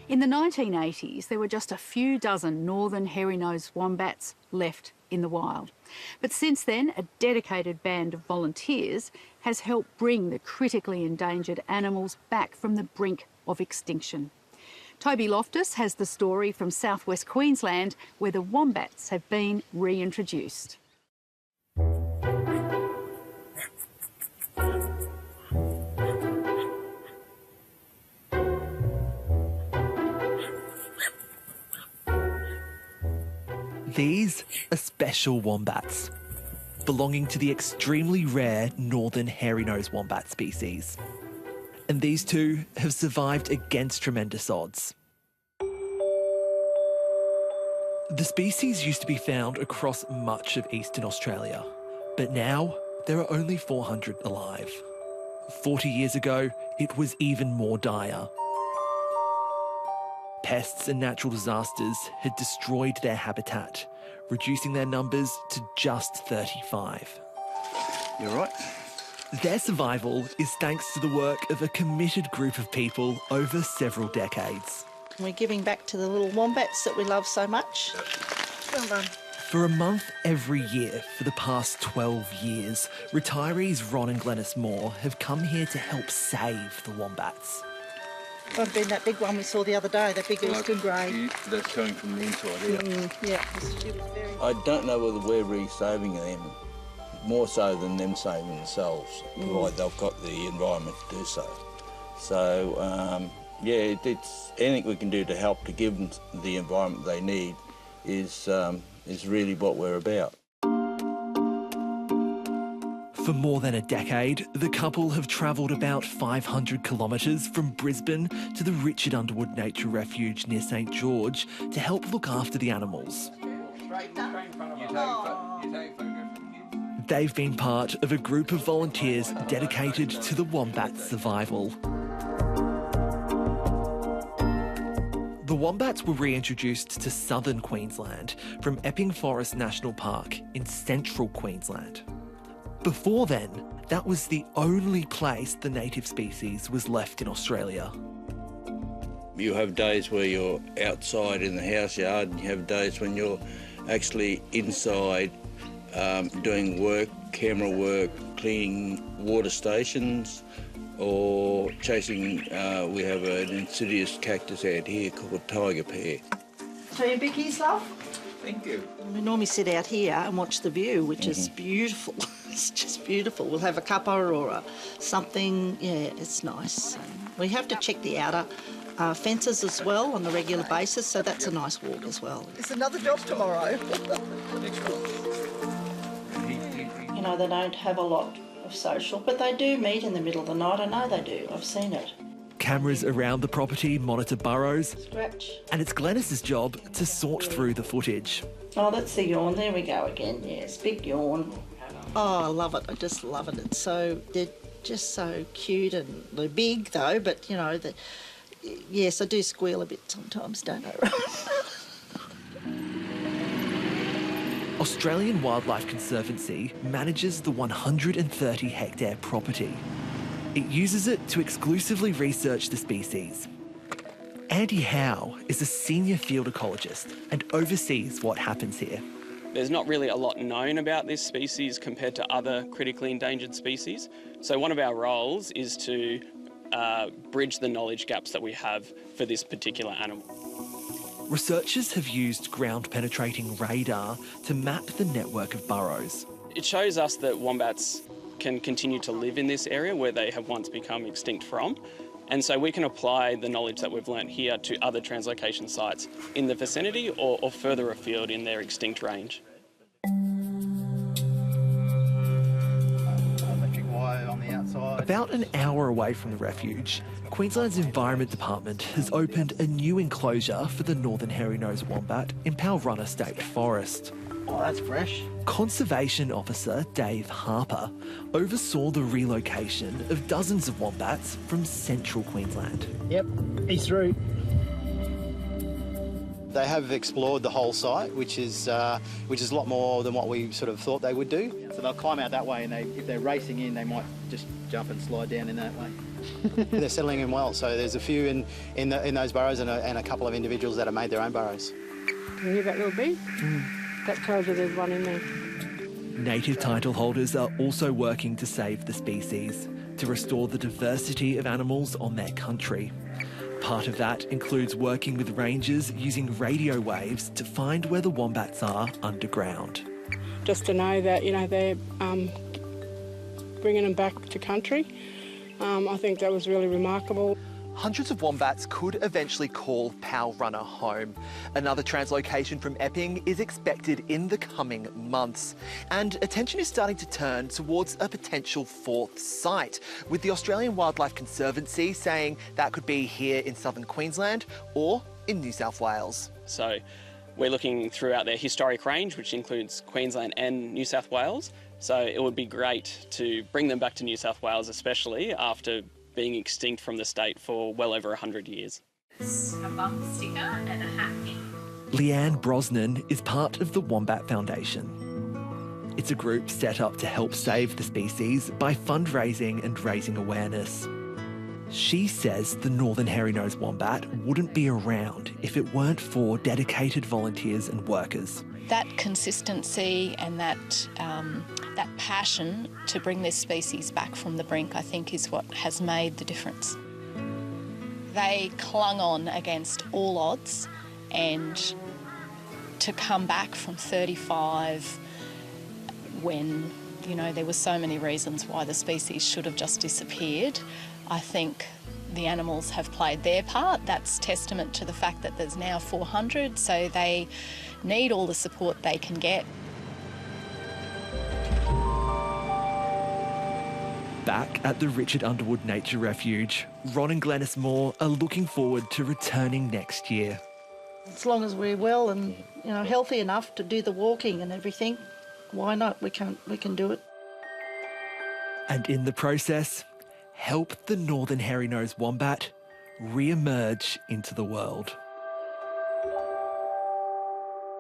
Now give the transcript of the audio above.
In the 1980s, there were just a few dozen Northern Hairy-nosed Wombats left in the wild. But since then, a dedicated band of volunteers has helped bring the critically endangered animals back from the brink of extinction. Toby Loftus has the story from southwest Queensland, where the wombats have been reintroduced. These are special wombats, belonging to the extremely rare Northern Hairy-nosed Wombat species. And these two have survived against tremendous odds. The species used to be found across much of eastern Australia, but now there are only 400 alive. 40 years ago, it was even more dire. Pests and natural disasters had destroyed their habitat, reducing their numbers to just 35. You're right. Their survival is thanks to the work of a committed group of people over several decades. We're giving back to the little wombats that we love so much. Well done. For a month every year for the past 12 years, retirees Ron and Glenys Moore have come here to help save the wombats. I've been that big one we saw the other day, that big eastern grey. That's coming from the inside here. Yeah, she was very... I don't know whether we're re-saving them, more so than them saving themselves, provided they've got the environment to do so. So, yeah, it's anything we can do to help to give them the environment they need is really what we're about. For more than a decade, the couple have travelled about 500 kilometres from Brisbane to the Richard Underwood Nature Refuge near St George to help look after the animals. They've been part of a group of volunteers dedicated to the wombat's survival. The wombats were reintroduced to southern Queensland from Epping Forest National Park in central Queensland. Before then, that was the only place the native species was left in Australia. You have days where you're outside in the house yard, and you have days when you're actually inside doing work, camera work, cleaning water stations, or chasing, we have an insidious cactus out here called tiger pear. So your biggies, love? Thank you. We normally sit out here and watch the view, which is beautiful. It's just beautiful. We'll have a cuppa or something. Yeah, it's nice. We have to check the outer fences as well on a regular basis, so that's a nice walk as well. It's another job tomorrow. You know, they don't have a lot of social, but they do meet in the middle of the night. I know they do. I've seen it. Cameras around the property monitor burrows, Scratch. and it's Glenys's job to sort through the footage. Oh, that's the yawn. There we go again. Yes, big yawn. Oh, I love it. I just love it. It's so, they're just so cute, and they're big though, but you know, yes, I do squeal a bit sometimes, don't I? Australian Wildlife Conservancy manages the 130-hectare property. It uses it to exclusively research the species. Andy Howe is a senior field ecologist and oversees what happens here. There's not really a lot known about this species compared to other critically endangered species. So one of our roles is to bridge the knowledge gaps that we have for this particular animal. Researchers have used ground-penetrating radar to map the network of burrows. It shows us that wombats can continue to live in this area where they have once become extinct from. And so we can apply the knowledge that we've learnt here to other translocation sites in the vicinity or further afield in their extinct range. Electric wire on the outside. About an hour away from the refuge, Queensland's Environment Department has opened a new enclosure for the Northern Hairy-nosed Wombat in Powrunner State Forest. Oh, that's fresh. Conservation Officer Dave Harper oversaw the relocation of dozens of wombats from central Queensland. Yep, he's through. They have explored the whole site, which is a lot more than what we sort of thought they would do. So they'll climb out that way, and if they're racing in, they might just jump and slide down in that way. They're settling in well. So there's a few in those burrows and a couple of individuals that have made their own burrows. Can you hear that little beep? That tells you there's one in there. Native title holders are also working to save the species, to restore the diversity of animals on their country. Part of that includes working with rangers using radio waves to find where the wombats are underground. Just to know that, they're bringing them back to country, I think that was really remarkable. Hundreds of wombats could eventually call Powrunner home. Another translocation from Epping is expected in the coming months. And attention is starting to turn towards a potential fourth site, with the Australian Wildlife Conservancy saying that could be here in southern Queensland or in New South Wales. So we're looking throughout their historic range, which includes Queensland and New South Wales. So it would be great to bring them back to New South Wales, especially after being extinct from the state for well over 100 years. A bumper sticker and a hat pin. Leanne Brosnan is part of the Wombat Foundation. It's a group set up to help save the species by fundraising and raising awareness. She says the Northern Hairy-nosed Wombat wouldn't be around if it weren't for dedicated volunteers and workers. That consistency and that passion to bring this species back from the brink, I think, is what has made the difference. They clung on against all odds, and to come back from 35 when, there were so many reasons why the species should have just disappeared, I think the animals have played their part. That's testament to the fact that there's now 400, so they need all the support they can get. Back at the Richard Underwood Nature Refuge, Ron and Glenys Moore are looking forward to returning next year. As long as we're well and healthy enough to do the walking and everything, why not? We can do it. And in the process, help the Northern Hairy-nosed Wombat re-emerge into the world.